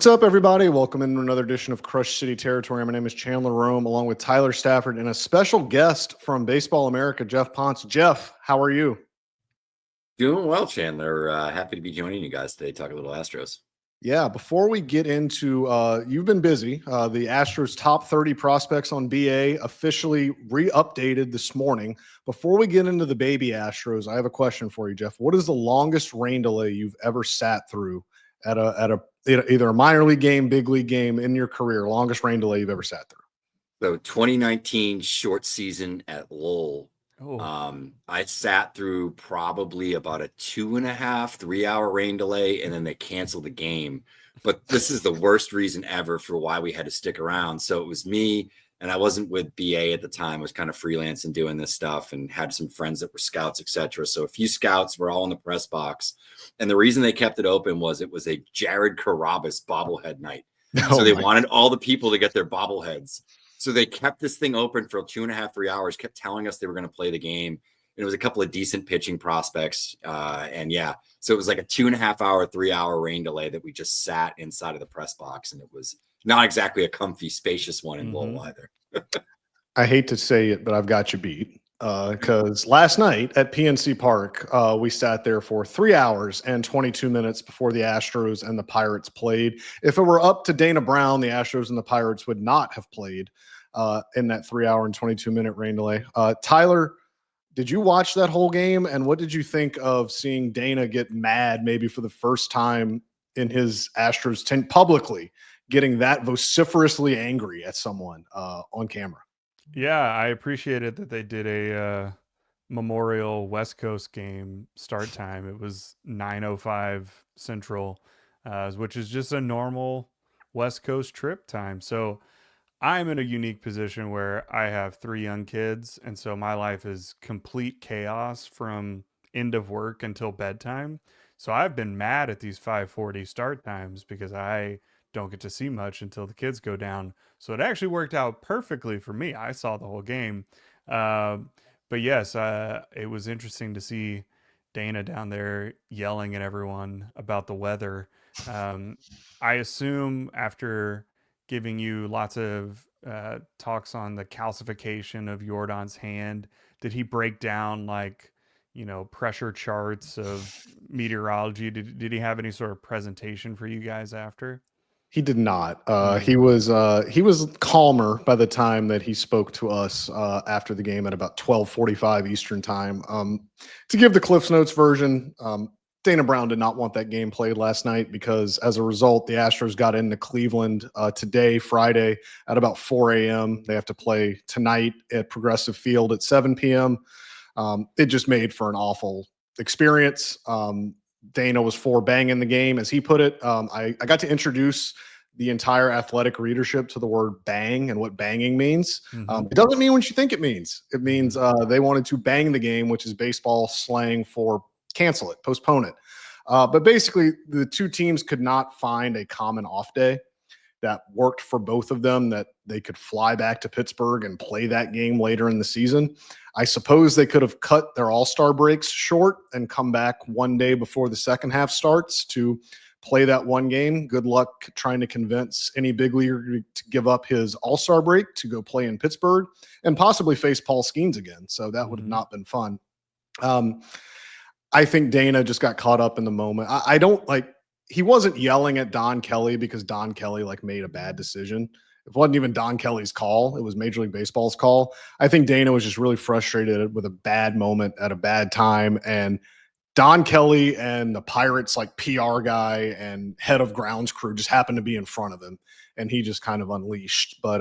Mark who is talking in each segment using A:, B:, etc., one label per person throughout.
A: What's up, everybody? Welcome into another edition of Crush City Territory. My name is Chandler Rome, along with Tyler Stafford and a special guest from Baseball America, Geoff Pontes. Geoff, how are you?
B: Doing well, Chandler. Happy to be joining you guys today, talk a little Astros.
A: Yeah, before we get into, you've been busy. The Astros top 30 prospects on BA officially re-updated this morning. Before we get into the baby Astros, I have a question for you, Geoff. What is the longest rain delay you've ever sat through at either a minor league game, big league game in your career? Longest rain delay you've ever sat through?
B: So 2019 short season at Lowell. I sat through probably about a 2.5, 3 hour rain delay, and then they canceled the game. But this is the worst reason ever for why we had to stick around. So it was me, and I wasn't with BA at the time. I was kind of freelance and doing this stuff and had some friends that were scouts, etc. So a few scouts were all in the press box. And the reason they kept it open was it was a Jared Carabas bobblehead night. So they wanted all the people to get their bobbleheads. So they kept this thing open for 2.5, 3 hours, kept telling us they were going to play the game. And it was a couple of decent pitching prospects. So it was like a 2.5 hour, 3 hour rain delay that we just sat inside of the press box. And it was not exactly a comfy, spacious one in Lowell either.
A: I hate to say it, but I've got you beat. Because last night at PNC Park, we sat there for 3 hours and 22 minutes before the Astros and the Pirates played. If it were up to Dana Brown, the Astros and the Pirates would not have played in that 3 hour and 22-minute rain delay. Tyler, did you watch that whole game? And what did you think of seeing Dana get mad maybe for the first time in his Astros publicly, getting that vociferously angry at someone on camera?
C: Yeah, I appreciated that they did a Memorial West Coast game start time. It was 9:05 Central, which is just a normal West Coast trip time. So I'm in a unique position where I have 3 young kids, and so my life is complete chaos from end of work until bedtime. So I've been mad at these 5:40 start times because I don't get to see much until the kids go down. So it actually worked out perfectly for me. I saw the whole game. But yes, it was interesting to see Dana down there yelling at everyone about the weather. I assume after giving you lots of talks on the calcification of Jordan's hand, did he break down pressure charts of meteorology? Did he have any sort of presentation for you guys after?
A: He did not. He was calmer by the time that he spoke to us after the game at about 12:45 Eastern time. To give the Cliffs Notes version, Dana Brown did not want that game played last night because as a result, the Astros got into Cleveland today, Friday, at about 4 a.m. They have to play tonight at Progressive Field at 7 p.m. It just made for an awful experience. Dana was for banging the game, as he put it. I got to introduce the entire athletic readership to the word bang and what banging means. It doesn't mean what you think it means. It means they wanted to bang the game, which is baseball slang for cancel it, postpone it. But basically, the two teams could not find a common off day that worked for both of them, that they could fly back to Pittsburgh and play that game later in the season. I suppose they could have cut their all-star breaks short and come back one day before the second half starts to play that one game. Good luck trying to convince any big leaguer to give up his all-star break to go play in Pittsburgh and possibly face Paul Skeens again. So that would have not been fun. I think Dana just got caught up in the moment. I don't like, he wasn't yelling at Don Kelly because Don Kelly made a bad decision. It wasn't even Don Kelly's call. It was Major League Baseball's call. I think Dana was just really frustrated with a bad moment at a bad time. And Don Kelly and the Pirates PR guy and head of grounds crew just happened to be in front of him. And he just kind of unleashed. But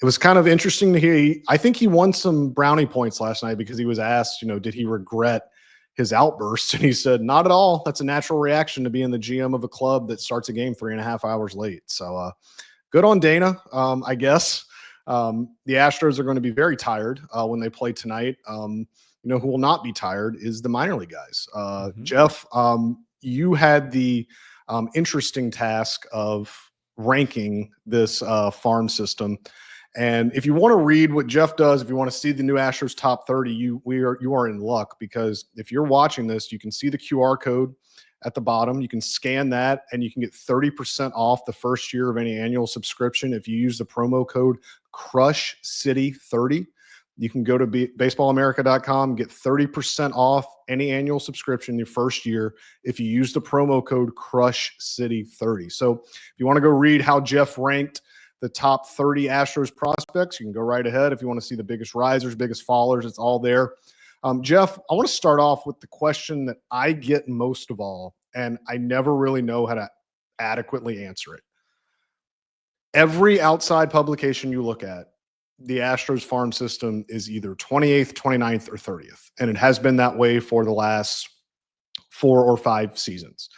A: it was kind of interesting to hear. I think he won some brownie points last night because he was asked, did he regret his outburst? And he said, not at all. That's a natural reaction to being the GM of a club that starts a game 3.5 hours late. So good on Dana, I guess. The Astros are going to be very tired when they play tonight. Who will not be tired is the minor league guys. Geoff, you had the interesting task of ranking this farm system. And if you want to read what Geoff does, if you want to see the new Astros top 30, you are in luck, because if you're watching this, you can see the QR code at the bottom. You can scan that and you can get 30% off the first year of any annual subscription if you use the promo code Crush City 30. You can go to baseballamerica.com, get 30% off any annual subscription your first year if you use the promo code Crush City 30. So if you want to go read how Geoff ranked the top 30 Astros prospects, you can go right ahead. If you want to see the biggest risers, biggest fallers, it's all there. Geoff, I want to start off with the question that I get most of all, and I never really know how to adequately answer it. Every outside publication you look at, the Astros farm system is either 28th, 29th, or 30th. And it has been that way for the last 4 or 5 seasons.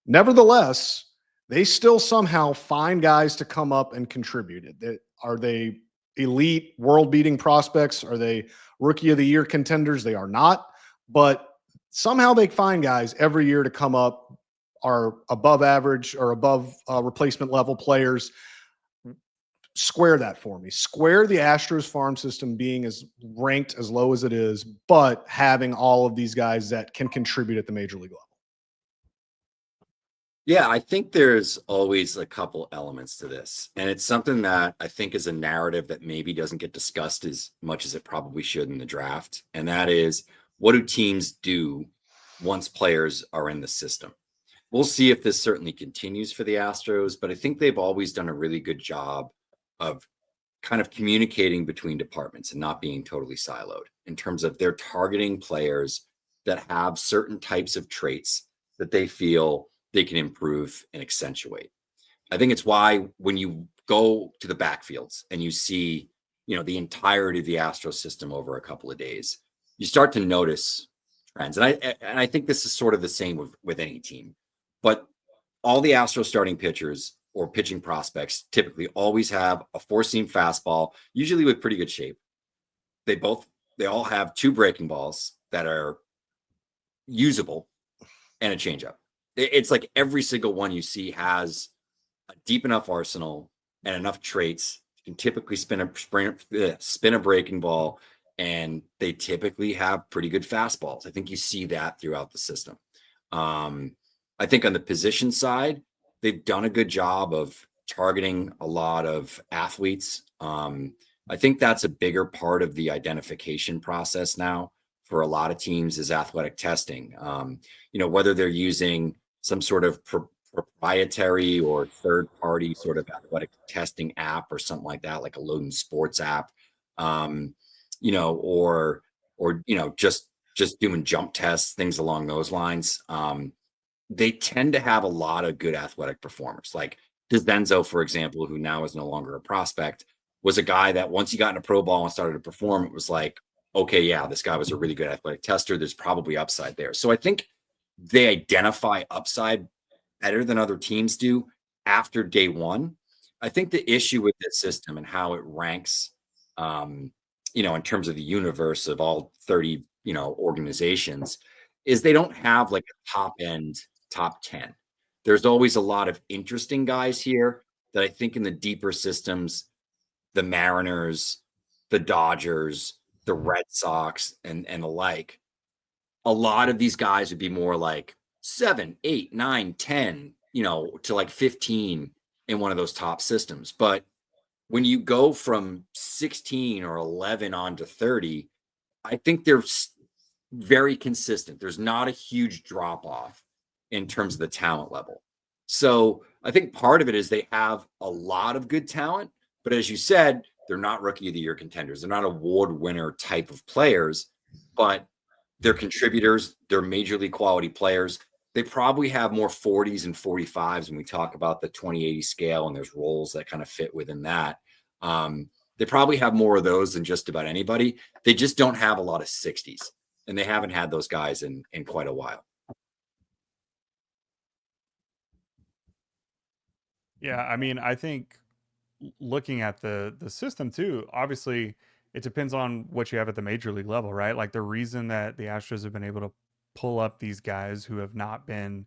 A: Nevertheless, they still somehow find guys to come up and contribute. Are they elite, world-beating prospects? Are they rookie of the year contenders? They are not. But somehow they find guys every year to come up, are above average or above replacement level players. Square that for me. Square the Astros farm system being as ranked as low as it is, but having all of these guys that can contribute at the major league level.
B: Yeah, I think there's always a couple elements to this. And it's something that I think is a narrative that maybe doesn't get discussed as much as it probably should in the draft. And that is, what do teams do once players are in the system? We'll see if this certainly continues for the Astros, but I think they've always done a really good job of kind of communicating between departments and not being totally siloed in terms of they're targeting players that have certain types of traits that they feel they can improve and accentuate. I think it's why when you go to the backfields and you see, the entirety of the Astro system over a couple of days, you start to notice trends. And I think this is sort of the same with any team. But all the Astro starting pitchers or pitching prospects typically always have a 4-seam fastball, usually with pretty good shape. They all have 2 breaking balls that are usable and a changeup. It's like every single one you see has a deep enough arsenal and enough traits. You can typically spin a breaking ball, and they typically have pretty good fastballs. I think you see that throughout the system. I think on the position side, they've done a good job of targeting a lot of athletes. I think that's a bigger part of the identification process now for a lot of teams is athletic testing. Whether they're using some sort of proprietary or third-party sort of athletic testing app or something like that, like a Loden Sports app, or just doing jump tests, things along those lines. They tend to have a lot of good athletic performers. Like DeZenzo, for example, who now is no longer a prospect, was a guy that once he got in a pro ball and started to perform, it was like, okay, yeah, this guy was a really good athletic tester. There's probably upside there. So I think they identify upside better than other teams do after day one. I think the issue with this system and how it ranks, in terms of the universe of all 30, organizations, is they don't have like a top end top 10. There's always a lot of interesting guys here that I think in the deeper systems, the Mariners, the Dodgers, the Red Sox, and the like, a lot of these guys would be more like 7, 8, 9, 10, to like 15 in one of those top systems. But when you go from 16 or 11 on to 30, I think they're very consistent. There's not a huge drop off in terms of the talent level. So I think part of it is they have a lot of good talent, but as you said, they're not rookie of the year contenders. They're not award winner type of players, but they're contributors. They're major league quality players. They probably have more 40s and 45s when we talk about the 20/80 scale, and there's roles that kind of fit within that. They probably have more of those than just about anybody. They just don't have a lot of 60s, and they haven't had those guys in quite a while.
C: Yeah, I mean, I think looking at the system too, obviously it depends on what you have at the major league level, right? Like the reason that the Astros have been able to pull up these guys who have not been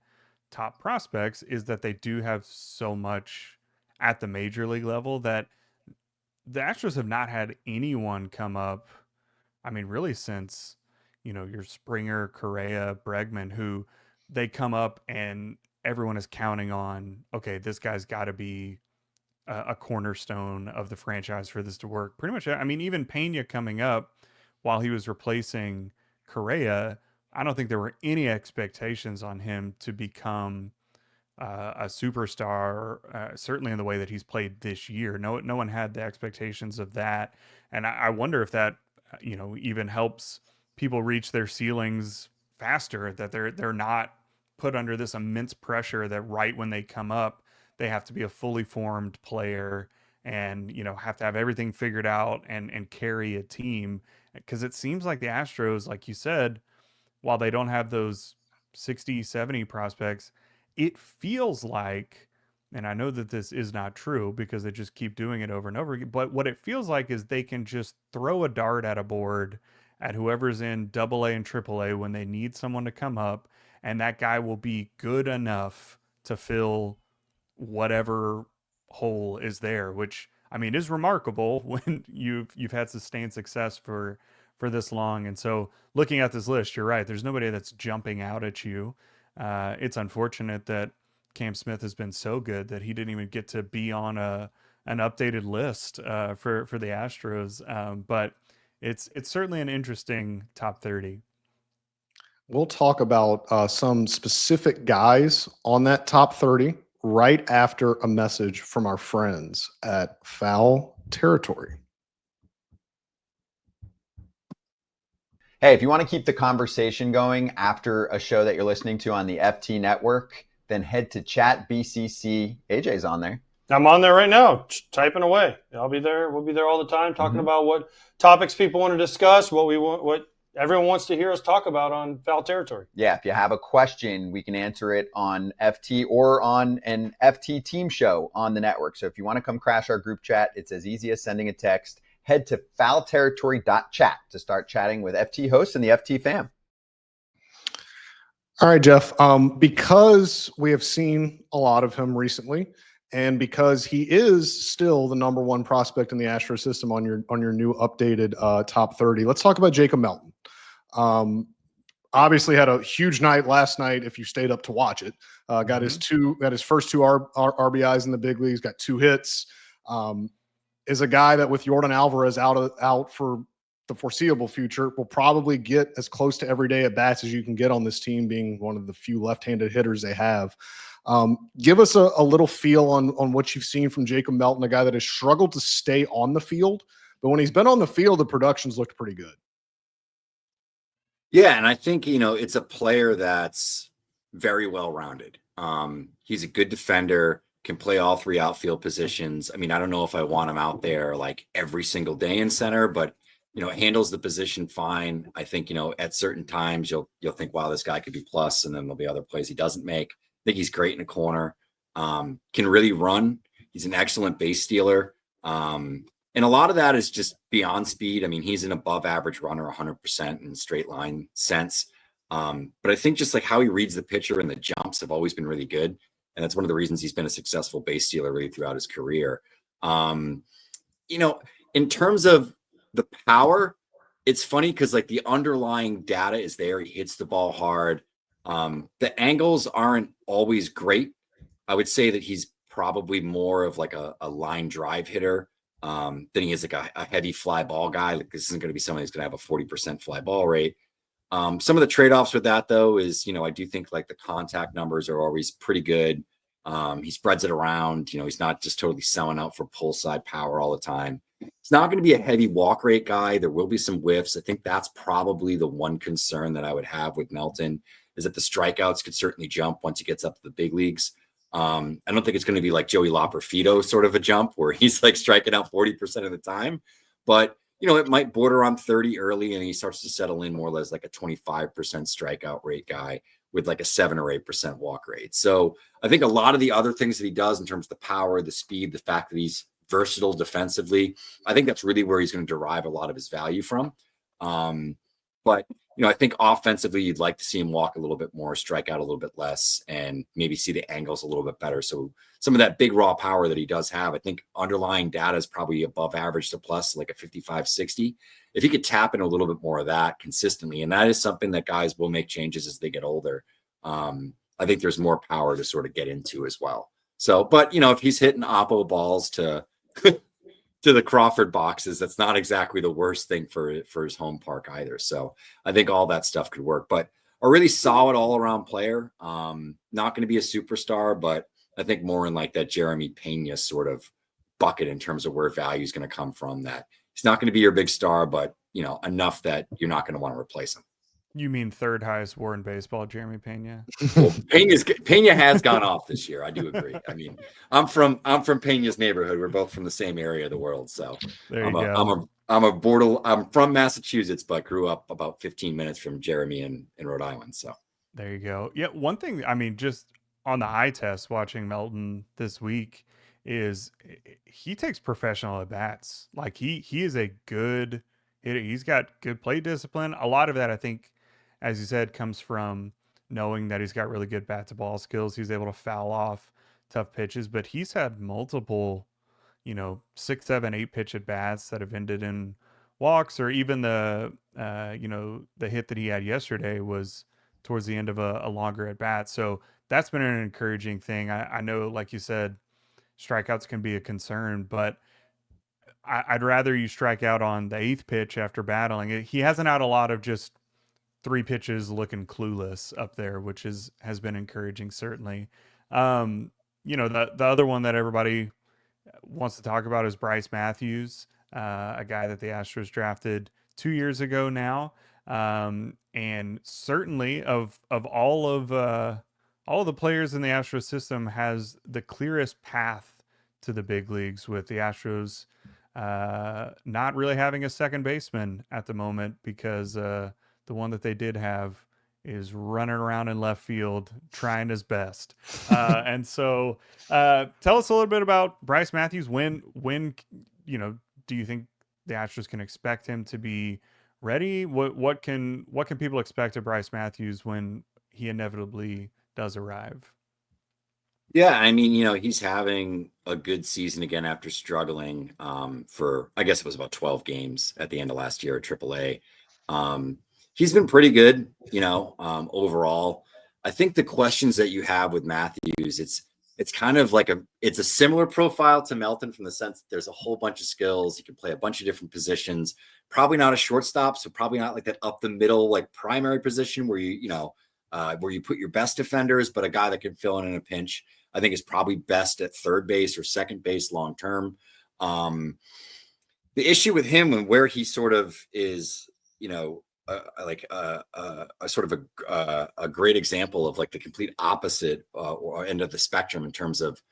C: top prospects is that they do have so much at the major league level that the Astros have not had anyone come up. I mean, really since, your Springer, Correa, Bregman, who they come up and everyone is counting on, okay, this guy's got to be a cornerstone of the franchise for this to work. Pretty much, I mean, even Pena coming up while he was replacing Correa, I don't think there were any expectations on him to become a superstar, certainly in the way that he's played this year. No one had the expectations of that, and I wonder if that, even helps people reach their ceilings faster. That they're not put under this immense pressure that right when they come up, they have to be a fully formed player and have to have everything figured out and carry a team. Because it seems like the Astros, like you said, while they don't have those 60, 70 prospects, it feels like, and I know that this is not true because they just keep doing it over and over again, but what it feels like is they can just throw a dart at a board at whoever's in double A and triple A when they need someone to come up, and that guy will be good enough to fill whatever hole is there, which I mean is remarkable when you've had sustained success for this long. And so looking at this list, you're right. There's nobody that's jumping out at you. It's unfortunate that Cam Smith has been so good that he didn't even get to be on an updated list for the Astros. But it's certainly an interesting top 30.
A: We'll talk about some specific guys on that top 30 right after a message from our friends at Foul Territory.
D: Hey, if you want to keep the conversation going after a show that you're listening to on the FT network, then head to Chat BCC. AJ's on there.
E: I'm on there right now, typing away. I'll be there. We'll be there all the time, talking about what topics people want to discuss, what everyone wants to hear us talk about on Foul Territory.
D: Yeah, if you have a question, we can answer it on FT or on an FT team show on the network. So if you want to come crash our group chat, it's as easy as sending a text. Head to foulterritory.chat to start chatting with FT hosts and the FT fam.
A: All right, Geoff. Because we have seen a lot of him recently, and because he is still the number one prospect in the Astro system on your new updated top 30, let's talk about Jacob Melton. Obviously had a huge night last night. If you stayed up to watch it, got his first two RBIs in the big leagues, got 2 hits. Is a guy that with Yordan Alvarez out for the foreseeable future will probably get as close to everyday at bats as you can get on this team, being one of the few left-handed hitters they have. Give us a little feel on what you've seen from Jacob Melton, a guy that has struggled to stay on the field, but when he's been on the field, the production's looked pretty good.
B: Yeah, and I think, it's a player that's very well-rounded. He's a good defender, can play all 3 outfield positions. I mean, I don't know if I want him out there like every single day in center, but handles the position fine. I think, at certain times you'll think, wow, this guy could be plus, and then there'll be other plays he doesn't make. I think he's great in a corner. Can really run. He's an excellent base stealer. And a lot of that is just beyond speed. I mean, he's an above average runner 100% in straight line sense. But I think just like how he reads the pitcher and the jumps have always been really good. And that's one of the reasons he's been a successful base stealer really throughout his career. In terms of the power, it's funny because like the underlying data is there. He hits the ball hard. The angles aren't always great. I would say that he's probably more of like a line drive hitter than he is like a heavy fly ball guy. Like this isn't going to be someone who's going to have a 40% fly ball rate. Some of the trade-offs with that though is, I do think like the contact numbers are always pretty good. He spreads it around, he's not just totally selling out for pull side power all the time. It's not going to be a heavy walk rate guy. There will be some whiffs. I think that's probably the one concern that I would have with Melton is that the strikeouts could certainly jump once he gets up to the big leagues. I don't think it's going to be like Joey Loperfido sort of a jump where he's like striking out 40% of the time, but it might border on 30 early and he starts to settle in more or less like a 25% strikeout rate guy with like a 7 or 8% walk rate. So I think a lot of the other things that he does in terms of the power, the speed, the fact that he's versatile defensively, I think that's really where he's going to derive a lot of his value from. But I think offensively, you'd like to see him walk a little bit more, strike out a little bit less, and maybe see the angles a little bit better. So some of that big raw power that he does have, I think underlying data is probably above average to plus, like a 55, 60. If he could tap in a little bit more of that consistently, and that is something that guys will make changes as they get older. I think there's more power to sort of get into as well. So, but if he's hitting oppo balls to to the Crawford boxes, that's not exactly the worst thing for his home park either. So I think all that stuff could work. But a really solid all around player. Not going to be a superstar, but I think more in like that Jeremy Pena sort of bucket in terms of where value is going to come from. That he's not going to be your big star, but enough that you're not going to want to replace him.
C: You mean third highest WAR in baseball, Jeremy Pena?
B: Well, Pena has gone off this year. I do agree. I mean, I'm from Pena's neighborhood. We're both from the same area of the world, so
C: There you go.
B: I'm from Massachusetts, but grew up about 15 minutes from Jeremy in Rhode Island. So
C: there you go. Yeah, one thing, I mean, just on the eye test watching Melton this week is he takes professional at bats. Like he is a good hitter. He's got good play discipline. A lot of that, I think, as you said, comes from knowing that he's got really good bat to ball skills. He's able to foul off tough pitches, but he's had multiple, 6, 7, 8 pitch at bats that have ended in walks, or even the hit that he had yesterday was towards the end of a longer at bat. So that's been an encouraging thing. I know, like you said, strikeouts can be a concern, but I'd rather you strike out on the 8th pitch after battling it. He hasn't had a lot of just 3 pitches looking clueless up there, which has been encouraging, certainly. The other one that everybody wants to talk about is Bryce Matthews, a guy that the Astros drafted 2 years ago now. And certainly of all of the players in the Astros system, has the clearest path to the big leagues, with the Astros not really having a second baseman at the moment, because the one that they did have is running around in left field trying his best. And so tell us a little bit about Bryce Matthews. When do you think the Astros can expect him to be ready? What can people expect of Bryce Matthews when he inevitably does arrive?
B: yeah, I mean, he's having a good season again after struggling for, I guess it was about 12 games at the end of last year at AAA. He's been pretty good, overall. I think the questions that you have with Matthews, it's kind of like it's a similar profile to Melton, from the sense that there's a whole bunch of skills. He can play a bunch of different positions. Probably not a shortstop, so probably not like that up the middle, like primary position where where you put your best defenders, but a guy that can fill in a pinch. I think is probably best at third base or second base long term. The issue with him, and where he sort of is, a sort of a great example of like the complete opposite or end of the spectrum in terms of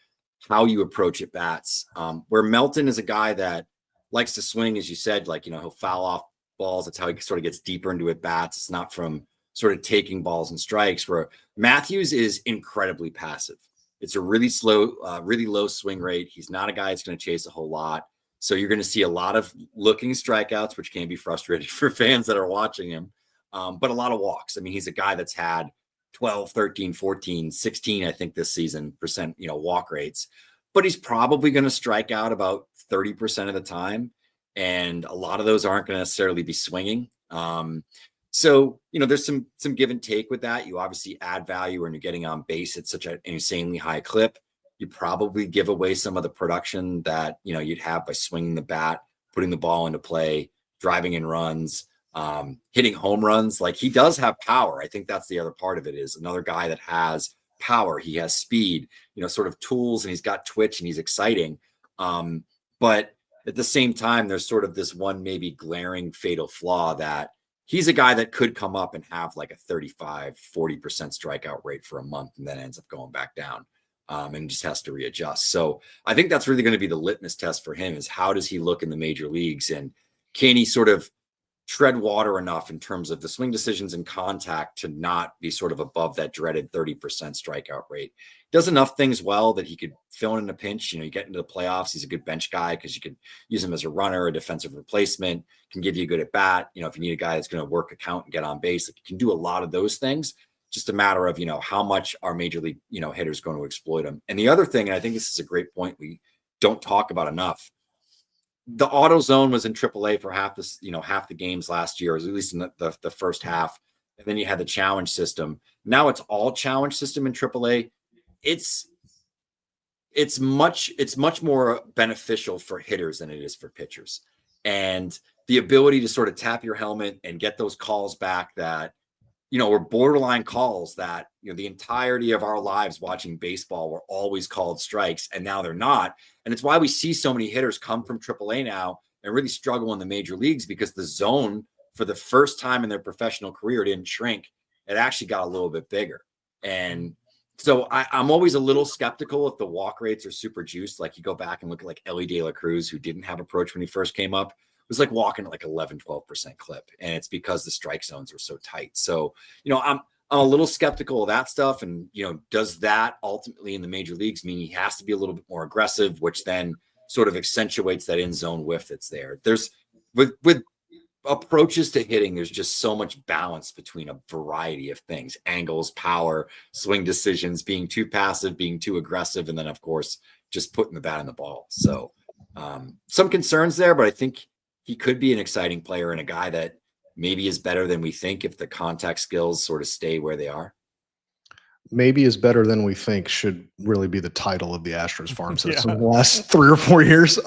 B: how you approach at bats. Where Melton is a guy that likes to swing, as you said, like he'll foul off balls. That's how he sort of gets deeper into at bats. It's not from sort of taking balls and strikes. Where Matthews is incredibly passive. It's a really slow, really low swing rate. He's not a guy that's going to chase a whole lot. So you're going to see a lot of looking strikeouts, which can be frustrating for fans that are watching him, but a lot of walks. I mean, he's a guy that's had 12, 13, 14, 16, I think this season, walk rates, but he's probably going to strike out about 30% of the time. And a lot of those aren't going to necessarily be swinging. So, there's some give and take with that. You obviously add value when you're getting on base at such an insanely high clip. You probably give away some of the production that, you'd have by swinging the bat, putting the ball into play, driving in runs, hitting home runs. Like, he does have power. I think that's the other part of it, is another guy that has power. He has speed, sort of tools, and he's got twitch, and he's exciting. But at the same time, there's sort of this one maybe glaring fatal flaw that he's a guy that could come up and have like a 35, 40% strikeout rate for a month, and then ends up going back down and just has to readjust. So I think that's really going to be the litmus test for him, is how does he look in the major leagues, and can he sort of tread water enough in terms of the swing decisions and contact to not be sort of above that dreaded 30% strikeout rate. Does enough things well that he could fill in a pinch. You get into the playoffs, he's a good bench guy because you could use him as a runner, a defensive replacement, can give you a good at bat. If you need a guy that's going to work a count and get on base, like, he can do a lot of those things. Just a matter of, how much our major league, hitters going to exploit him. And the other thing, and I think this is a great point we don't talk about enough, the auto zone was in AAA for half the games last year, or at least in the first half. And then you had the challenge system. Now it's all challenge system in AAA. It's much more beneficial for hitters than it is for pitchers. And the ability to sort of tap your helmet and get those calls back that, were borderline calls that, the entirety of our lives watching baseball were always called strikes, and now they're not. And it's why we see so many hitters come from AAA now and really struggle in the major leagues, because the zone for the first time in their professional career didn't shrink. It actually got a little bit bigger. And so I'm always a little skeptical if the walk rates are super juiced. Like, you go back and look at like Ellie De La Cruz, who didn't have approach when he first came up, was like walking at like 11-12% clip. And it's because the strike zones were so tight. So, I'm a little skeptical of that stuff. And, does that ultimately in the major leagues mean he has to be a little bit more aggressive, which then sort of accentuates that in zone whiff that's there? There's with approaches to hitting, there's just so much balance between a variety of things: angles, power, swing decisions, being too passive, being too aggressive, and then of course just putting the bat in the ball. So some concerns there, but I think he could be an exciting player and a guy that maybe is better than we think if the contact skills sort of stay where they are.
A: Maybe is better than we think should really be the title of the Astros farm system
C: Yeah.
A: in the last 3 or 4 years.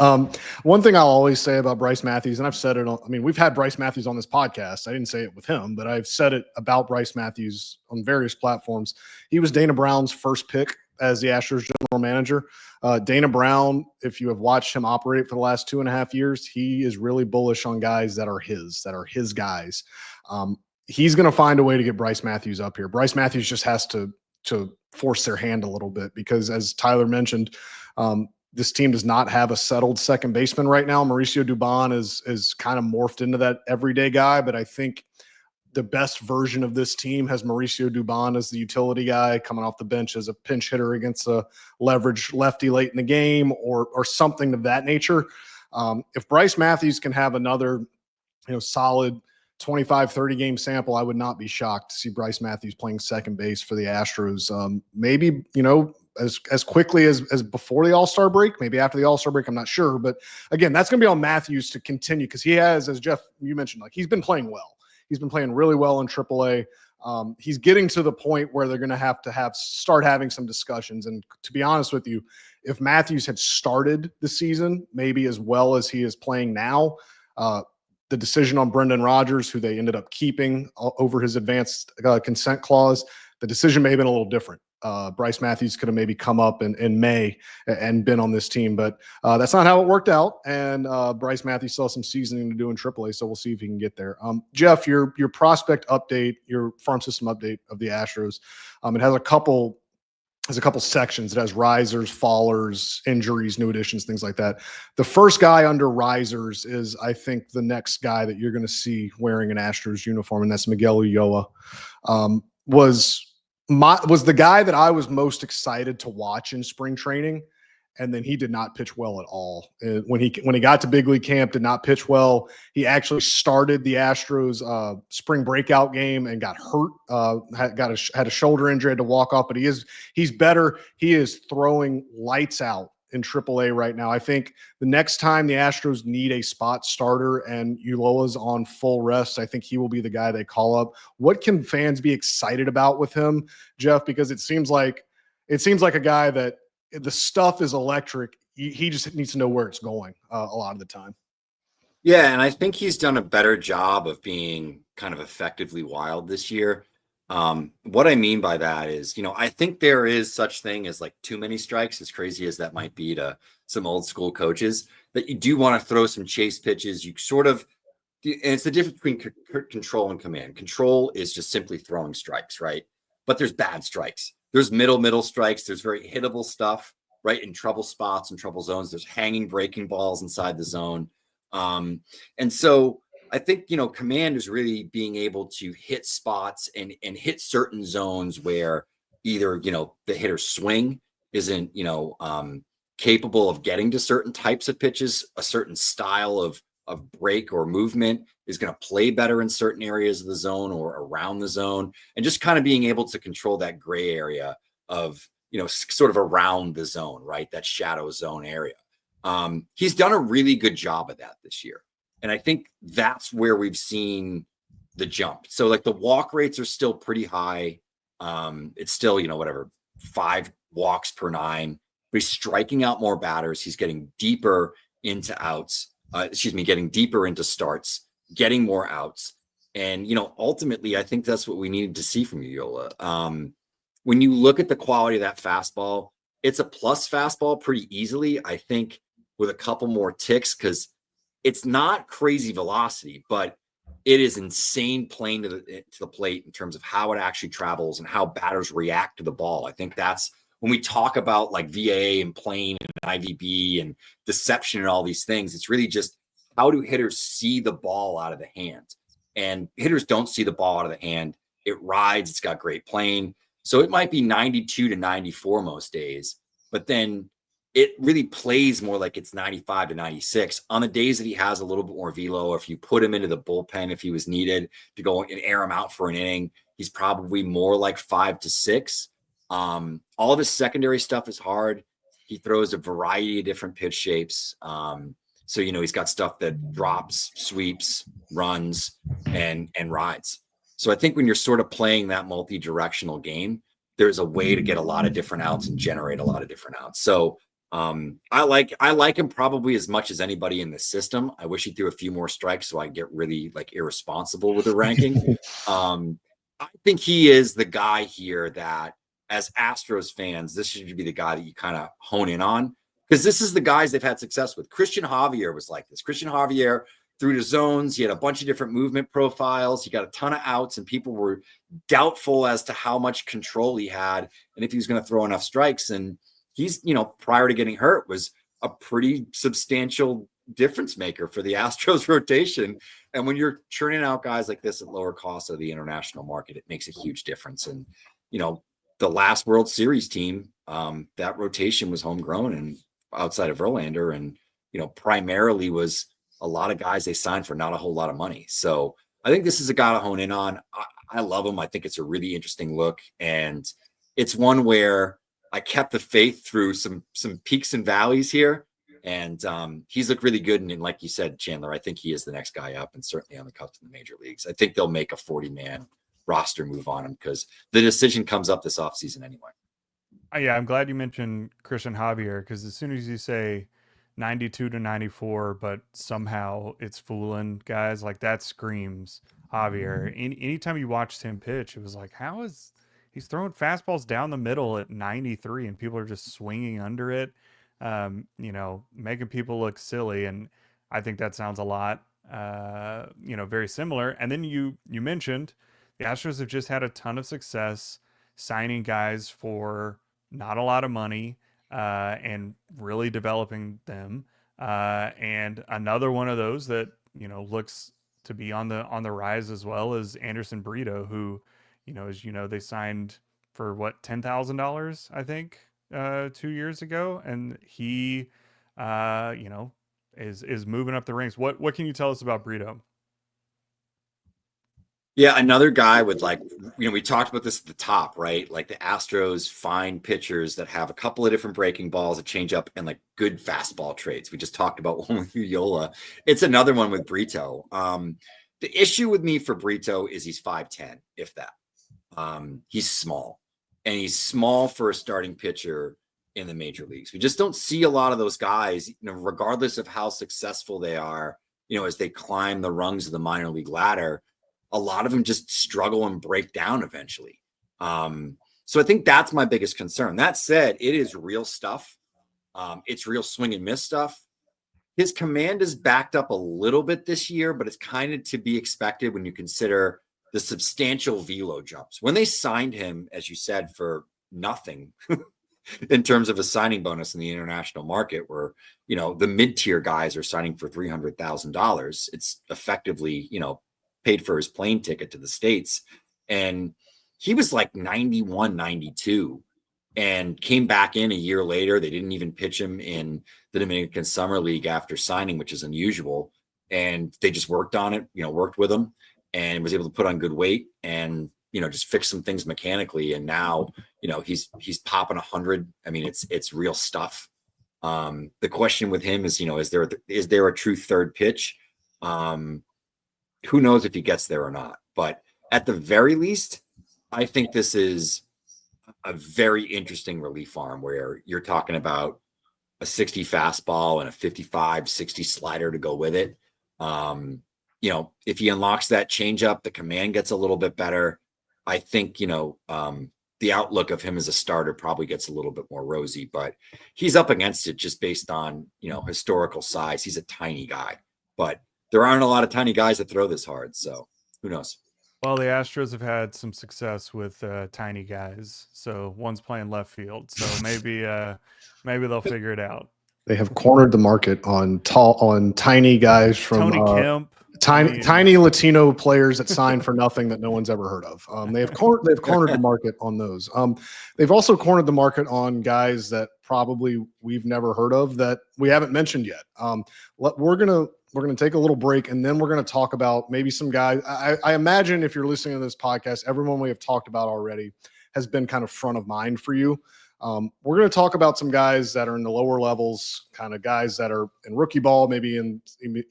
A: One thing I'll always say about Bryce Matthews, and I've said it, we've had Bryce Matthews on this podcast. I didn't say it with him, but I've said it about Bryce Matthews on various platforms. He was Dana Brown's first pick as the Astros general manager. Dana Brown, if you have watched him operate for the last 2.5 years, he is really bullish on guys that are his guys. He's going to find a way to get Bryce Matthews up here. Bryce Matthews just has to force their hand a little bit, because as Tyler mentioned, this team does not have a settled second baseman right now. Mauricio Dubon is kind of morphed into that everyday guy, but I think the best version of this team has Mauricio Dubon as the utility guy coming off the bench as a pinch hitter against a leverage lefty late in the game or something of that nature. If Bryce Matthews can have another, solid 25, 30 game sample, I would not be shocked to see Bryce Matthews playing second base for the Astros. Maybe, as quickly as before the All-Star break, maybe after the All-Star break, I'm not sure. But again, that's going to be on Matthews to continue, because he has, as Geoff, you mentioned, like, he's been playing well. He's been playing really well in AAA. He's getting to the point where they're going to start having some discussions. And to be honest with you, if Matthews had started the season maybe as well as he is playing now, the decision on Brendan Rodgers, who they ended up keeping over his advanced consent clause, the decision may have been a little different. Bryce Matthews could have maybe come up in May and been on this team, but that's not how it worked out. And Bryce Matthews still has some seasoning to do in AAA, so we'll see if he can get there. Geoff, your prospect update, your farm system update of the Astros, it has a couple sections. It has risers, fallers, injuries, new additions, things like that. The first guy under risers is, I think, the next guy that you're going to see wearing an Astros uniform, and that's Miguel Ulloa. Was the guy that I was most excited to watch in spring training, and then he did not pitch well at all. When he got to big league camp, did not pitch well. He actually started the Astros spring breakout game and got hurt. Had a shoulder injury, had to walk off. But he's better. He is throwing lights out in AAA right now. I think the next time the Astros need a spot starter and Ulloa's on full rest, I think he will be the guy they call up. What can fans be excited about with him, Geoff? Because it seems like a guy that the stuff is electric. He just needs to know where it's going a lot of the time.
B: Yeah, and I think he's done a better job of being kind of effectively wild this year. What I mean by that is, I think there is such thing as like too many strikes, as crazy as that might be to some old school coaches, that you do want to throw some chase pitches. You sort of, and it's the difference between control and command. Control is just simply throwing strikes, right? But there's bad strikes. There's middle strikes. There's very hittable stuff, right? In trouble spots and trouble zones. There's hanging breaking balls inside the zone. And so I think, command is really being able to hit spots and hit certain zones where either, the hitter's swing isn't, capable of getting to certain types of pitches, a certain style of break or movement is going to play better in certain areas of the zone or around the zone, and just kind of being able to control that gray area of, sort of around the zone, right? That shadow zone area. He's done a really good job of that this year. And I think that's where we've seen the jump. So like the walk rates are still pretty high. It's still, whatever, 5 walks per 9, but he's striking out more batters. He's getting deeper into outs, getting deeper into starts, getting more outs. And, ultimately, I think that's what we needed to see from Yola. When you look at the quality of that fastball, it's a plus fastball pretty easily, I think, with a couple more ticks, because it's not crazy velocity, but it is insane plane to the plate in terms of how it actually travels and how batters react to the ball. I think that's when we talk about like VAA and plane and IVB and deception and all these things, it's really just how do hitters see the ball out of the hand? And hitters don't see the ball out of the hand. It rides, it's got great plane. So it might be 92 to 94 most days, but then it really plays more like it's 95 to 96 on the days that he has a little bit more velo. If you put him into the bullpen, if he was needed to go and air him out for an inning, he's probably more like 5 to 6. All of his secondary stuff is hard. He throws a variety of different pitch shapes. So, he's got stuff that drops, sweeps, runs, and rides. So I think when you're sort of playing that multi-directional game, there's a way to get a lot of different outs and generate a lot of different outs. So I like him probably as much as anybody in the system. I wish he threw a few more strikes so I get really like irresponsible with the ranking. I think he is the guy here that, as Astros fans, this should be the guy that you kind of hone in on, because this is the guys they've had success with. Christian Javier was like this. Christian Javier through the zones. He had a bunch of different movement profiles. He got a ton of outs, and people were doubtful as to how much control he had and if he was going to throw enough strikes. And he's, prior to getting hurt, was a pretty substantial difference maker for the Astros rotation. And when you're churning out guys like this at lower cost of the international market, it makes a huge difference. And, the last World Series team, that rotation was homegrown and outside of Verlander, and, primarily was a lot of guys they signed for not a whole lot of money. So I think this is a guy to hone in on. I love him. I think it's a really interesting look. And it's one where I kept the faith through some peaks and valleys here. And he's looked really good. And like you said, Chandler, I think he is the next guy up, and certainly on the cusp in the major leagues. I think they'll make a 40-man roster move on him because the decision comes up this offseason anyway.
C: Yeah, I'm glad you mentioned Christian Javier, because as soon as you say 92 to 94, but somehow it's fooling guys, like that screams Javier. Anytime you watched him pitch, it was like, how is he's throwing fastballs down the middle at 93 and people are just swinging under it, making people look silly. And I think that sounds a lot, very similar. And then you mentioned the Astros have just had a ton of success signing guys for not a lot of money, and really developing them. And another one of those that, looks to be on the rise as well is Anderson Brito, who, as they signed for what, $10,000, I think, 2 years ago. And he, is moving up the ranks. What can you tell us about Brito?
B: Yeah, another guy with we talked about this at the top, right? Like the Astros find pitchers that have a couple of different breaking balls, a changeup, and like good fastball traits. We just talked about one with Yola. It's another one with Brito. The issue with me for Brito is he's 5'10", if that. He's small, and he's small for a starting pitcher in the major leagues. We just don't see a lot of those guys, regardless of how successful they are, as they climb the rungs of the minor league ladder. A lot of them just struggle and break down eventually. So I think that's my biggest concern. That said, it is real stuff. It's real swing and miss stuff. His command is backed up a little bit this year, but it's kind of to be expected when you consider the substantial velo jumps. When they signed him, as you said, for nothing in terms of a signing bonus in the international market, where, the mid-tier guys are signing for $300,000, it's effectively, paid for his plane ticket to the States. And he was like 91, 92 and came back in a year later. They didn't even pitch him in the Dominican Summer League after signing, which is unusual. And they just worked on it, worked with him, and was able to put on good weight and, just fix some things mechanically. And now, he's popping 100. I mean, it's real stuff. The question with him is, is there a true third pitch? Who knows if he gets there or not, but at the very least, I think this is a very interesting relief arm where you're talking about a 60 fastball and a 55, 60 slider to go with it. If he unlocks that changeup, the command gets a little bit better. I think, the outlook of him as a starter probably gets a little bit more rosy, but he's up against it just based on, historical size. He's a tiny guy, but there aren't a lot of tiny guys that throw this hard. So who knows?
C: Well, the Astros have had some success with tiny guys. So one's playing left field. So maybe they'll figure it out.
A: They have cornered the market on tiny guys from
C: Tony Kemp.
A: tiny Latino players that signed for nothing that no one's ever heard of. They've cornered the market on those. They've also cornered the market on guys that probably we've never heard of that we haven't mentioned yet. We're gonna take a little break, and then we're gonna talk about maybe some guys. I imagine if you're listening to this podcast, everyone we have talked about already has been kind of front of mind for you. We're going to talk about some guys that are in the lower levels, kind of guys that are in rookie ball, maybe in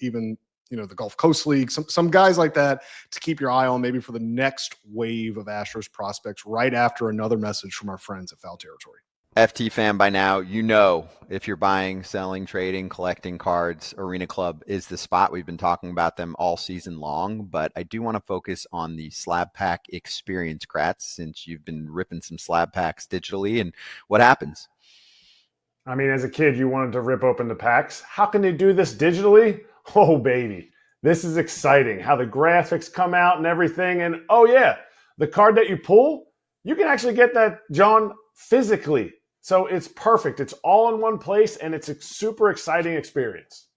A: even the Gulf Coast League, some guys like that to keep your eye on, maybe for the next wave of Astros prospects. Right after another message from our friends at Foul Territory.
D: FT fan by now, if you're buying, selling, trading, collecting cards, Arena Club is the spot. We've been talking about them all season long, but I do want to focus on the slab pack experience, Kratz, since you've been ripping some slab packs digitally. And what happens?
F: I mean, as a kid, you wanted to rip open the packs. How can they do this digitally? Oh, baby. This is exciting. How the graphics come out and everything. And oh, yeah, the card that you pull, you can actually get that, John, physically. So it's perfect. It's all in one place, and it's a super exciting experience.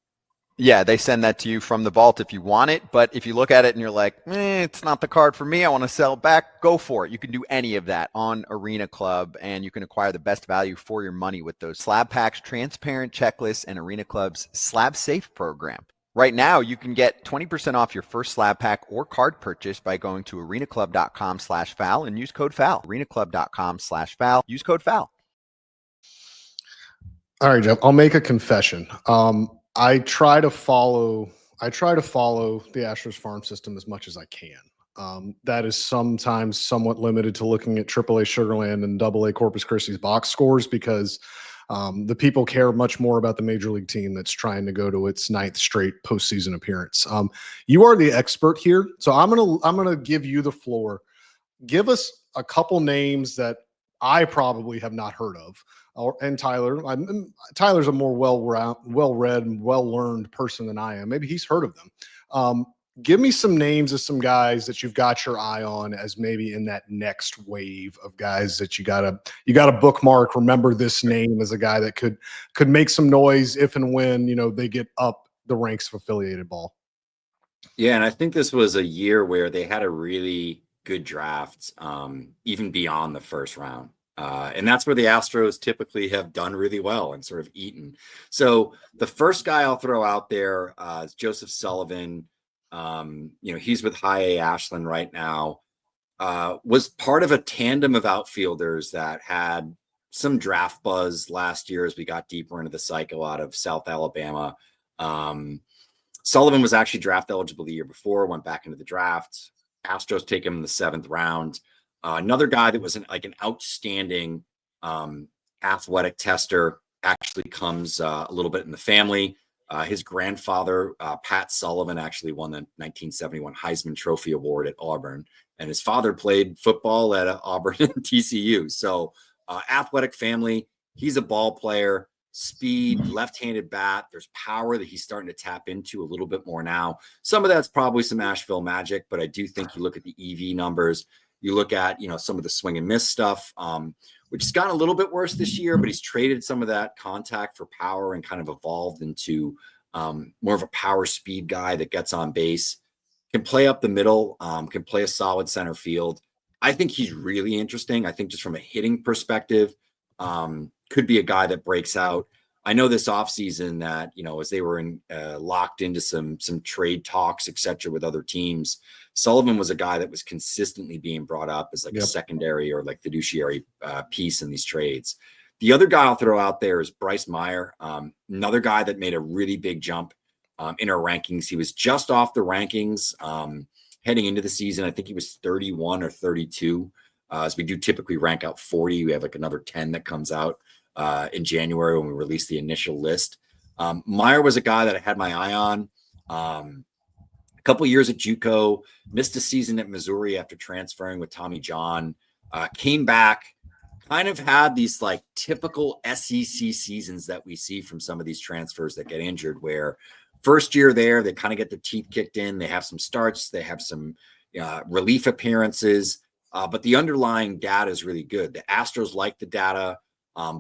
D: Yeah, they send that to you from the vault if you want it. But if you look at it and you're like, it's not the card for me, I want to sell it back, go for it. You can do any of that on Arena Club, and you can acquire the best value for your money with those slab packs, transparent checklists, and Arena Club's Slab Safe program. Right now, you can get 20% off your first slab pack or card purchase by going to arenaclub.com/foul and use code FOUL. arenaclub.com/foul, use code FOUL.
A: All right, Geoff, I'll make a confession. I try to follow the Astros farm system as much as I can. That is sometimes somewhat limited to looking at AAA Sugarland and AA Corpus Christi's box scores because the people care much more about the major league team that's trying to go to its 9th straight postseason appearance. You are the expert here, so I'm gonna give you the floor. Give us a couple names that I probably have not heard of. And Tyler. Tyler's a more well-read and well-learned person than I am. Maybe he's heard of them. Give me some names of some guys that you've got your eye on as maybe in that next wave of guys that you gotta bookmark. Remember this name as a guy that could make some noise if and when they get up the ranks of affiliated ball.
B: Yeah, and I think this was a year where they had a really good draft, even beyond the first round. And that's where the Astros typically have done really well and sort of eaten. So the first guy I'll throw out there is Joseph Sullivan. He's with High A Ashland right now. Was part of a tandem of outfielders that had some draft buzz last year as we got deeper into the cycle out of South Alabama. Sullivan was actually draft eligible the year before, went back into the draft. Astros take him in the 7th round. Another guy that was an outstanding athletic tester actually comes a little bit in the family. His grandfather, Pat Sullivan, actually won the 1971 Heisman Trophy Award at Auburn, and his father played football at Auburn and TCU. So athletic family. He's a ball player, speed, left-handed bat. There's power that he's starting to tap into a little bit more now. Some of that's probably some Asheville magic, but I do think you look at the EV numbers. You look at, some of the swing and miss stuff, which has gotten a little bit worse this year, but he's traded some of that contact for power and kind of evolved into more of a power speed guy that gets on base, can play up the middle, can play a solid center field. I think he's really interesting. I think just from a hitting perspective, could be a guy that breaks out. I know this offseason that, as they were locked into some trade talks, et cetera, with other teams, Sullivan was a guy that was consistently being brought up as a secondary or fiduciary piece in these trades. The other guy I'll throw out there is Bryce Meyer, another guy that made a really big jump in our rankings. He was just off the rankings heading into the season. I think he was 31 or 32. as we do typically rank out 40. We have like another 10 that comes out in January when we release the initial list. Meyer was a guy that I had my eye on. A couple years at JUCO, missed a season at Missouri after transferring with Tommy John, came back, kind of had these like typical SEC seasons that we see from some of these transfers that get injured, where first year there, they kind of get their teeth kicked in. They have some starts, they have some relief appearances, but the underlying data is really good. The Astros like the data,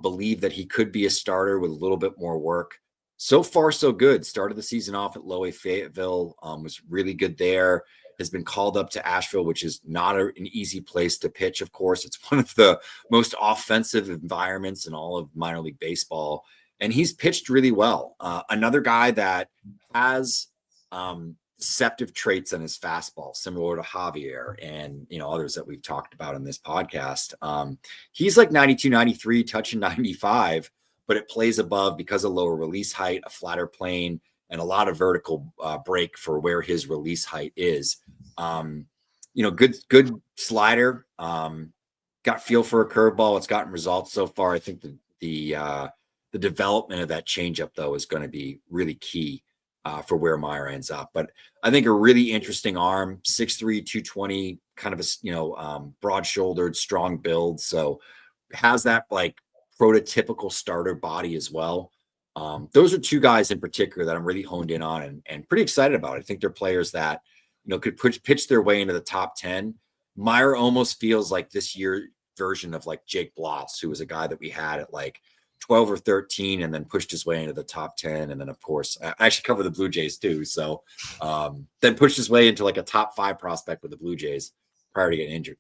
B: believe that he could be a starter with a little bit more work. So far, so good. Started the season off at Low A Fayetteville, was really good there. Has been called up to Asheville, which is not an easy place to pitch. Of course, it's one of the most offensive environments in all of minor league baseball, and he's pitched really well. Another guy that has deceptive traits on his fastball, similar to Javier and others that we've talked about in this podcast. He's like 92, 93, touching 95. But it plays above because of lower release height, a flatter plane, and a lot of vertical break for where his release height is. Good slider. Got feel for a curveball. It's gotten results so far. I think the development of that changeup, though, is going to be really key for where Meyer ends up. But I think a really interesting arm, 6'3", 220, kind of a broad-shouldered, strong build. So has that like prototypical starter body as well. Those are two guys in particular that I'm really honed in on and pretty excited about. I think they're players that could pitch their way into the top 10. Meyer almost feels like this year version of like Jake Bloss, who was a guy that we had at like 12 or 13 and then pushed his way into the top 10. And then of course, I actually cover the Blue Jays too. So then pushed his way into like a top 5 prospect with the Blue Jays prior to getting injured.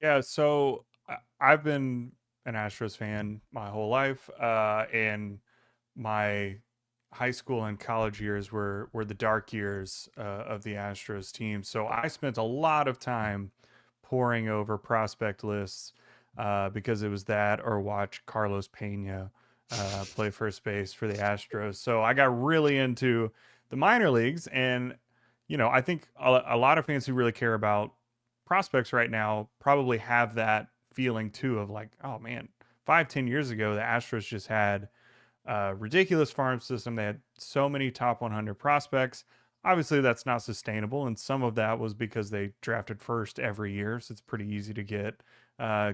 C: Yeah. So I've been an Astros fan my whole life, and my high school and college years were the dark years of the Astros team. So I spent a lot of time poring over prospect lists because it was that or watch Carlos Pena play first base for the Astros. So I got really into the minor leagues, and I think a lot of fans who really care about prospects right now probably have that feeling too of like, oh man, 5-10 years ago the Astros just had a ridiculous farm system. They had so many top 100 prospects. Obviously that's not sustainable, and some of that was because they drafted first every year, so it's pretty easy to get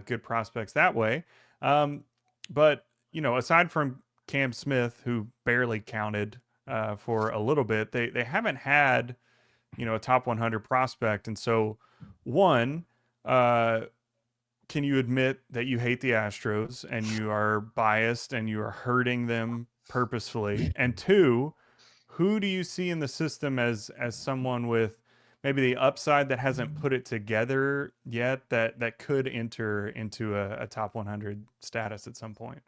C: good prospects that way. But aside from Cam Smith, who barely counted for a little bit, they haven't had a top 100 prospect. And so one, can you admit that you hate the Astros and you are biased and you are hurting them purposefully? And two, who do you see in the system as someone with maybe the upside that hasn't put it together yet that could enter into a top 100 status at some point?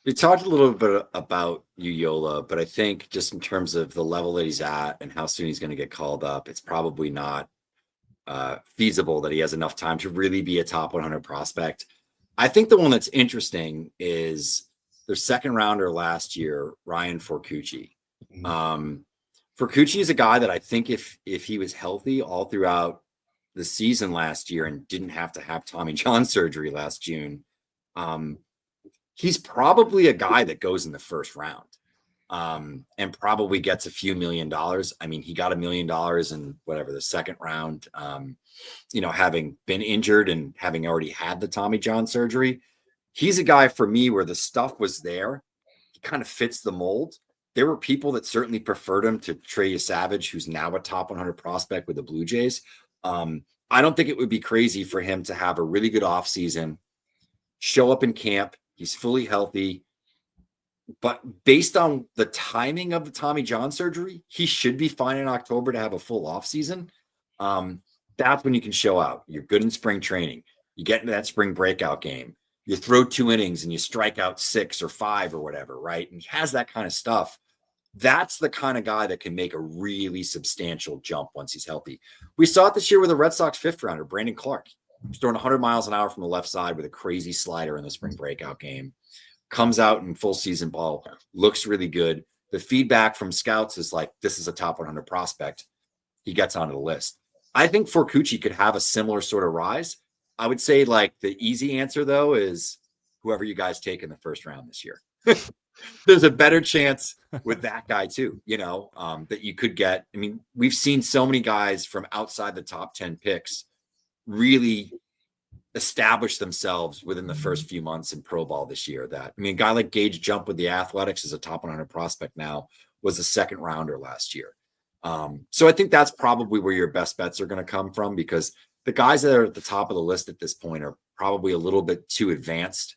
B: We talked a little bit about Yola, but I think just in terms of the level that he's at and how soon he's going to get called up, it's probably not feasible that he has enough time to really be a top 100 prospect. I think the one that's interesting is their second rounder last year, Ryan Forcucci. Forcucci is a guy that I think if he was healthy all throughout the season last year and didn't have to have Tommy John surgery last June, he's probably a guy that goes in the first round and probably gets a few $1 million. I mean, he got $1 million in whatever the second round, having been injured and having already had the Tommy John surgery. He's a guy for me where the stuff was there. He kind of fits the mold. There were people that certainly preferred him to Trey Savage, who's now a top 100 prospect with the Blue Jays. I don't think it would be crazy for him to have a really good offseason, show up in camp. He's fully healthy. But based on the timing of the Tommy John surgery, he should be fine in October to have a full offseason. That's when you can show out. You're good in spring training. You get into that spring breakout game. You throw 2 innings and you strike out 6 or 5 or whatever, right? And he has that kind of stuff. That's the kind of guy that can make a really substantial jump once he's healthy. We saw it this year with the Red Sox 5th rounder, Brandon Clark. He's throwing 100 miles an hour from the left side with a crazy slider in the spring breakout game. Comes out in full season ball, looks really good. The feedback from scouts is like, this is a top 100 prospect. He gets onto the list. I think Forcucci could have a similar sort of rise. I would say like the easy answer though is whoever you guys take in the first round this year. There's a better chance with that guy too, that you could get. I mean, we've seen so many guys from outside the top 10 picks really establish themselves within the first few months in pro ball this year. That, I mean, a guy like Gage Jump with the Athletics is a top 100 prospect now, was a second rounder last year. So I think that's probably where your best bets are going to come from, because the guys that are at the top of the list at this point are probably a little bit too advanced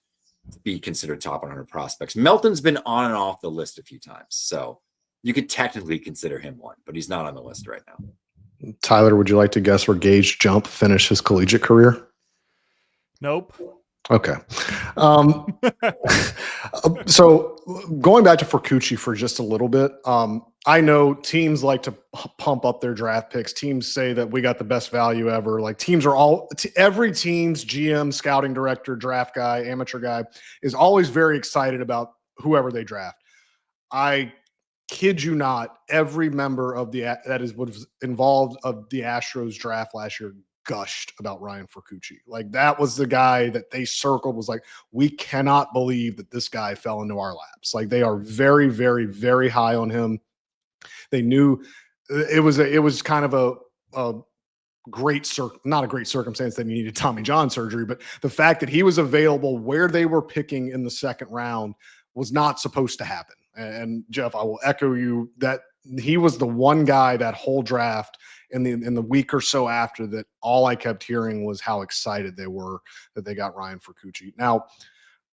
B: to be considered top 100 prospects. Melton's been on and off the list a few times, so you could technically consider him one, but he's not on the list right now.
A: Tyler, would you like to guess where Gage Jump finished his collegiate career?
C: Nope.
A: Okay. So going back to Furcucci for just a little bit, I know teams like to pump up their draft picks. Teams say that we got the best value ever. Like every team's GM, scouting director, draft guy, amateur guy is always very excited about whoever they draft. I kid you not, every member of was involved of the Astros draft last year gushed about Ryan Furcucci. Like, that was the guy that they circled, was like, we cannot believe that this guy fell into our laps. Like, they are very, very, very high on him. They knew it was kind of a not a great circumstance that he needed Tommy John surgery, but the fact that he was available where they were picking in the second round was not supposed to happen. And Geoff, I will echo you that he was the one guy that whole draft in the week or so after that, all I kept hearing was how excited they were that they got Ryan Furcucci. Now,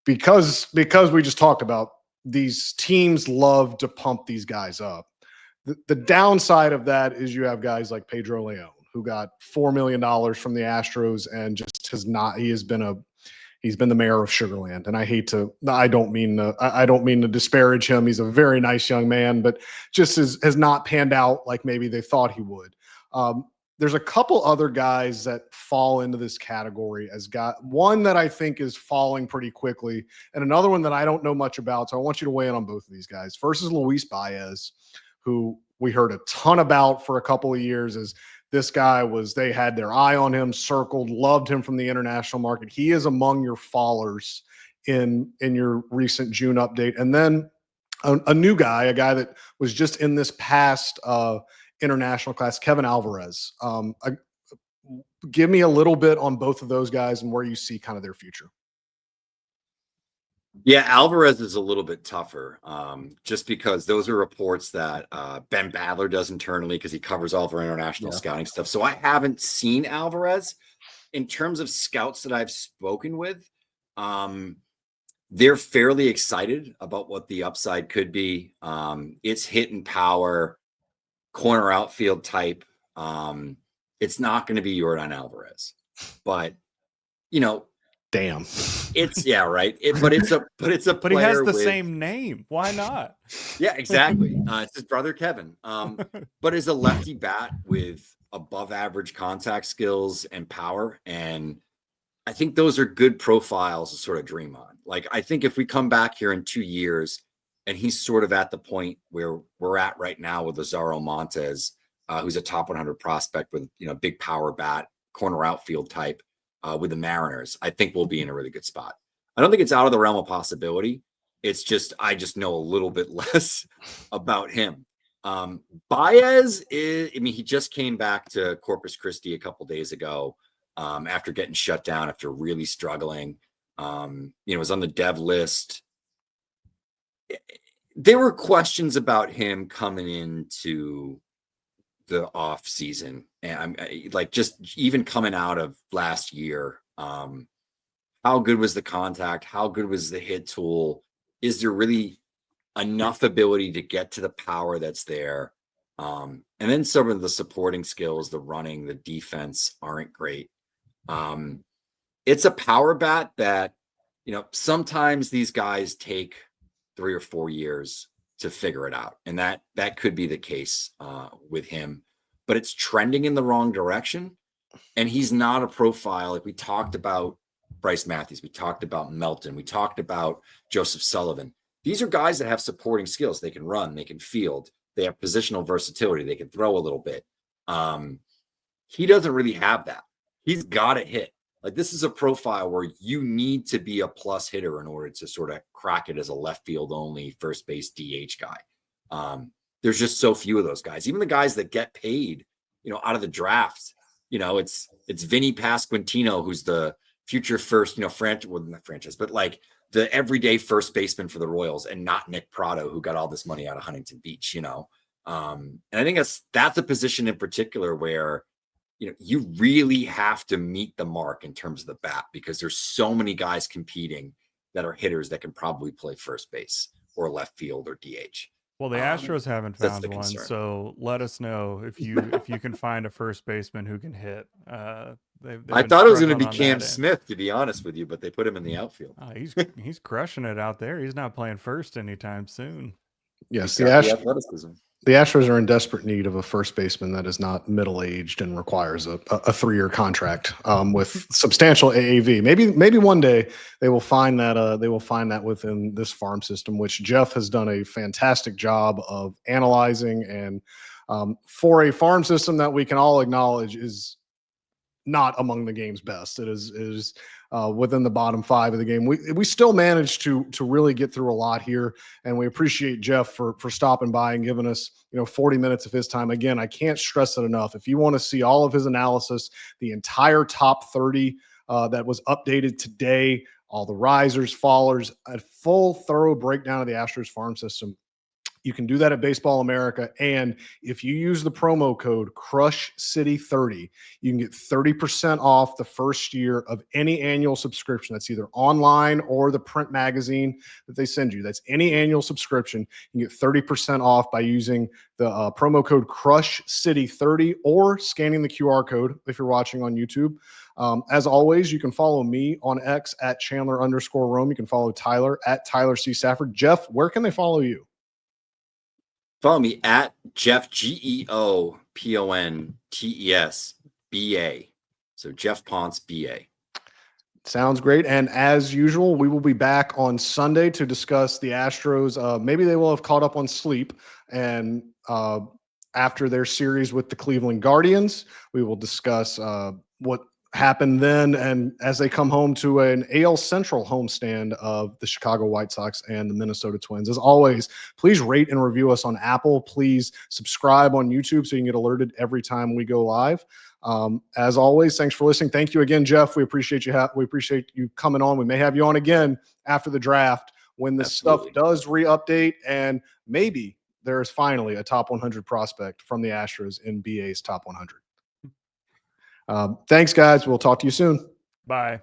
A: because we just talked about these teams love to pump these guys up. The downside of that is you have guys like Pedro Leon, who got $4 million from the Astros and just he's been the mayor of Sugarland. And I don't mean to disparage him. He's a very nice young man, but just has not panned out like maybe they thought he would. There's a couple other guys that fall into this category one that I think is falling pretty quickly, and another one that I don't know much about. So I want you to weigh in on both of these guys. First is Luis Baez, who we heard a ton about for a couple of years. As this guy they had their eye on him, circled, loved him from the international market. He is among your fallers in your recent June update. And then a new guy, a guy that was just in this past international class, Kevin Alvarez. Give me a little bit on both of those guys and where you see kind of their future.
B: Yeah, Alvarez is a little bit tougher, just because those are reports that Ben Badler does internally, because he covers all of our international scouting stuff. So I haven't seen Alvarez. In terms of scouts that I've spoken with, they're fairly excited about what the upside could be. It's hit and power, corner outfield type. It's not going to be Yordan Alvarez, but
A: damn,
B: it's right. But it's a
C: but he has the same name. Why not?
B: Yeah, exactly. It's his brother Kevin. But is a lefty bat with above average contact skills and power, and I think those are good profiles to sort of dream on. Like, I think if we come back here in 2 years and he's sort of at the point where we're at right now with Lazaro Montes, who's a top 100 prospect with big power bat, corner outfield type, with the Mariners, I think we'll be in a really good spot. I don't think it's out of the realm of possibility. It's just, I just know a little bit less about him. Baez he just came back to Corpus Christi a couple days ago, after getting shut down, after really struggling. Was on the dev list. There were questions about him coming into the off season, and just even coming out of last year. How good was the contact? How good was the hit tool? Is there really enough ability to get to the power that's there? And then some of the supporting skills, the running, the defense aren't great. It's a power bat that, sometimes these guys take 3 or 4 years to figure it out. And that could be the case with him, but it's trending in the wrong direction. And he's not a profile. Like, we talked about Bryce Matthews, we talked about Melton, we talked about Joseph Sullivan. These are guys that have supporting skills. They can run, they can field, they have positional versatility, they can throw a little bit. He doesn't really have that. He's got to hit. Like, this is a profile where you need to be a plus hitter in order to sort of crack it as a left field only first base DH guy. There's just so few of those guys. Even the guys that get paid, out of the drafts, it's Vinny Pasquantino, who's the future first, not franchise, but like the everyday first baseman for the Royals, and not Nick Prado, who got all this money out of Huntington Beach, And I think that's a position in particular where, you really have to meet the mark in terms of the bat, because there's so many guys competing that are hitters that can probably play first base or left field or DH.
C: Well, the Astros haven't
B: that's
C: found
B: the
C: one,
B: concern.
C: so let us know if you can find a first baseman who can hit. They've
B: I
C: been
B: thought it was going to
C: struggling
B: be
C: on
B: Cam
C: that end.
B: Smith, to be honest with you, but they put him in the outfield.
C: He's crushing it out there. He's not playing first anytime soon.
A: Yes,
B: He's got the athleticism.
A: The Astros are in desperate need of a first baseman that is not middle-aged and requires a 3-year contract with substantial AAV. Maybe one day they will find that within this farm system, which Geoff has done a fantastic job of analyzing. And for a farm system that we can all acknowledge is not among the game's best, it is within the bottom 5 of the game. We still managed to really get through a lot here, and we appreciate Geoff for stopping by and giving us 40 minutes of his time. Again, I can't stress it enough. If you want to see all of his analysis, the entire top 30 that was updated today, all the risers, fallers, a full thorough breakdown of the Astros farm system, you can do that at Baseball America. And if you use the promo code CrushCity30, you can get 30% off the first year of any annual subscription. That's either online or the print magazine that they send you. That's any annual subscription. You can get 30% off by using the promo code CrushCity30 or scanning the QR code if you're watching on YouTube. As always, you can follow me on X at Chandler_Rome. You can follow Tyler at Tyler C. Safford. Geoff, where can they follow you?
B: Follow me at Geoff, GeoPontes BA. So Geoff Pontes BA.
A: Sounds great. And as usual, we will be back on Sunday to discuss the Astros. Maybe they will have caught up on sleep. And after their series with the Cleveland Guardians, we will discuss what happened then, and as they come home to an AL Central homestand of the Chicago White Sox and the Minnesota Twins. As always, please rate and review us on Apple. Please subscribe on YouTube so you can get alerted every time we go live. As always, thanks for listening. Thank you again, Geoff. We appreciate you. We appreciate you coming on. We may have you on again after the draft when this stuff does re-update, and maybe there is finally a top 100 prospect from the Astros in BA's top 100. Thanks, guys. We'll talk to you soon.
C: Bye.